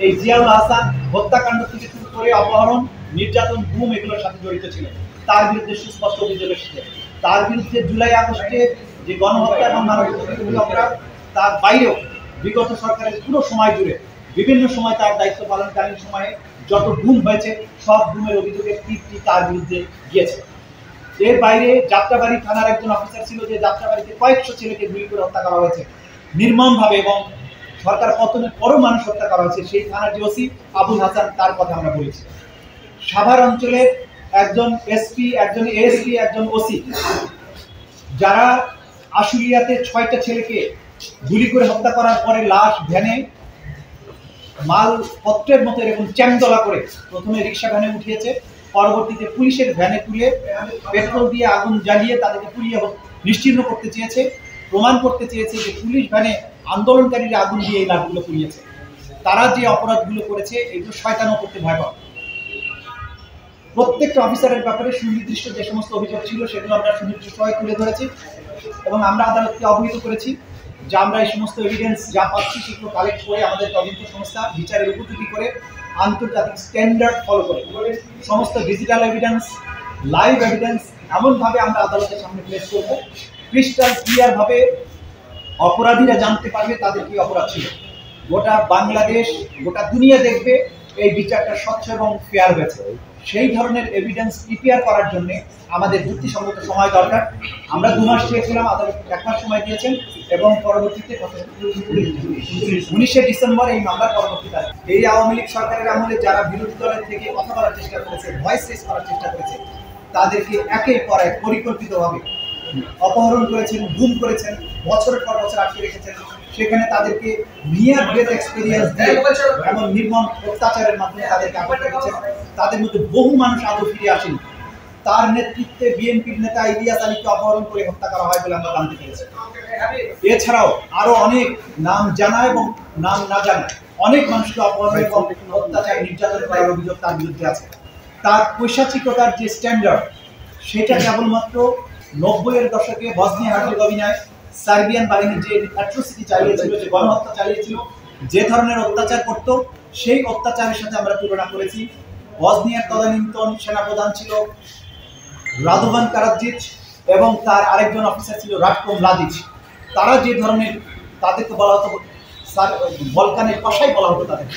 এই জিয়াউল হাসান হত্যাকাণ্ড থেকে শুরু করে অপহরণ, নির্যাতন, গুম এগুলোর সাথে জড়িত ছিলেন। তার বিরুদ্ধে সুস্পষ্ট অভিযোগ এসেছে। তার বিরুদ্ধে জুলাই আগস্টে যে গণহত্যা এবং মানবতাবিরোধী অপরাধ, তার বাইরেও বিগত সরকারের পুরো সময় জুড়ে বিভিন্ন সময় তার দায়িত্ব পালনকালীন সময়ে যত গুম হয়েছে সব গুমের অভিযোগের তীরটি তার বিরুদ্ধে গিয়েছে। এর বাইরে যাত্রাবাড়ি থানার একজন অফিসার ছিল, যে যাত্রাবাড়িতে কয়েকশো ছেলেকে গুলি করে হত্যা করা হয়েছে নির্মমভাবে, এবং সরকার পতনের পরও মানুষ হত্যা করা হয়েছে। সেই থানার যে ওসি আবুল হাসান, তার কথা আমরা বলেছি। সাভার অঞ্চলের একজন এসপি, একজন এএসপি, একজন ওসি, যারা আশুলিয়াতে 6টা ছেলেকে গুলি করে হত্যা করার পরে লাশ ভ্যানে মালপত্রের মতো এরকম চ্যাংদোলা করে প্রথমে রিক্সা ভ্যানে উঠিয়েছে, পরবর্তীতে পুলিশের ভ্যানে তুলে পেট্রোল দিয়ে আগুন জ্বালিয়ে তাদেরকে পুড়িয়ে নিশ্চিহ্ন করতে চেয়েছে, প্রমাণ করতে চেয়েছে যে পুলিশ ভ্যানে আন্দোলনকারীরা আগুন দিয়ে এই লাশগুলো পুড়িয়েছে। তারা যে অপরাধগুলো করেছে এগুলো শয়তানও করতে ভয় পায়। প্রত্যেকটা অফিসারের ব্যাপারে সুনির্দিষ্ট যে সমস্ত অভিযোগ ছিল সেগুলো আমরা সুনির্দিষ্টভাবে তুলে ধরেছি এবং আমরা আদালতকে অবহিত করেছি যে আমরা এই সমস্ত এভিডেন্স যা পাচ্ছি সেগুলো কালেক্ট করে আমাদের তদন্ত সংস্থা বিচারের উপযোগী করে আন্তর্জাতিক স্ট্যান্ডার্ড ফলো করে সমস্ত ডিজিটাল এভিডেন্স, লাইভ এভিডেন্স এমনভাবে আমরা আদালতের সামনে প্লেস করব ক্রিস্টাল ক্লিয়ারভাবে অপরাধীরা জানতে পারবে তাদের কি অপরাধ ছিল। গোটা বাংলাদেশ, গোটা দুনিয়া দেখবে এই বিচারটা স্বচ্ছ এবং ফেয়ার হয়েছে। সেই ধরনের এভিডেন্স প্রিপেয়ার করার জন্য আমাদের যুক্তিসঙ্গত সময় দরকার। আমরা 2 মাস চেয়েছিলাম, আদালত 1 মাস সময় দিয়েছেন এবং পরবর্তীতে 19শে ডিসেম্বর এই মামলার পরবর্তীতে এই আওয়ামী লীগ সরকারের আমলে যারা বিরোধী দলের থেকে কথা বলার চেষ্টা করেছে, ভয়েস রেজ করার চেষ্টা করেছে, তাদেরকে একের পর এক পরিকল্পিতভাবে অপহরণ করেছেন, গুম করেছেন, বছরের পর বছর আটকে রেখেছেন। সেখানে তাদেরকে নিয়ার ডেথ এক্সপিরিয়েন্স দিয়ে এমন নির্মম অত্যাচারের মাধ্যমে তাদেরকে আটক রেখেছেন। তাদের মধ্যে বহু মানুষ আদৌ ফিরে আসেনি। তার নেতৃত্বে বিএনপির নেতা ইলিয়াস আলীকে অপহরণ করে হত্যা করা হয় বলে আমরা জানতে পেরেছি। এছাড়াও আরো অনেক নাম জানা এবং নাম না জানা অনেক মানুষকে অপহরণ এবং অত্যাচার, নির্যাতন করার অভিযোগ তার বিরুদ্ধে আছে। তার পৈশাচিকতার যে স্ট্যান্ডার্ড, সেটা কেবলমাত্র 90-এর দশকে বসনিয়া হার্জেগোভিনায় সার্বিয়ান বাহিনী যে অ্যাট্রোসিটি চালিয়েছিল, যে গণহত্যা চালিয়েছিল, যে ধরনের অত্যাচার করত, সেই অত্যাচারের সাথে আমরা তুলনা করেছি। বসনিয়ার তদানীন্তন সেনাপ্রধান ছিল রাদোভান কারাজিচ এবং তার আরেকজন অফিসার ছিল রাটকো মলাদিচ। তারা যে ধরনের, তাদেরকে বলা হতো ভলকানের কষাই বলা হতো তাদের।